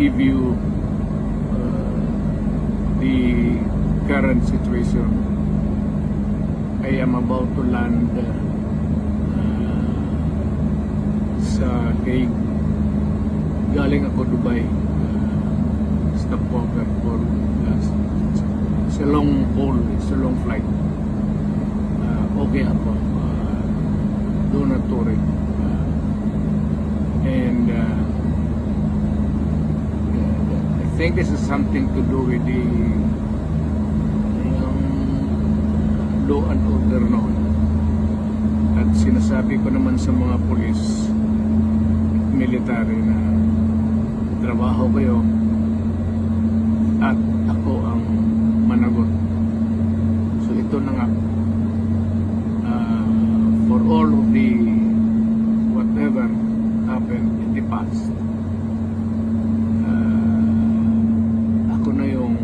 give you the current situation. I am about to land sa Hague. Galing ako Dubai. Stopover for it's a long haul, it's a long flight. Okay ako. Do not worry. And I think this is something to do with the law and order noon. At sinasabi ko naman sa mga pulis, military na trabaho kayo at ako ang managot. So ito na nga, for all of the whatever happened in the past, ako na yung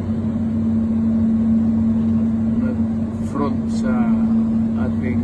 nag-front sa ating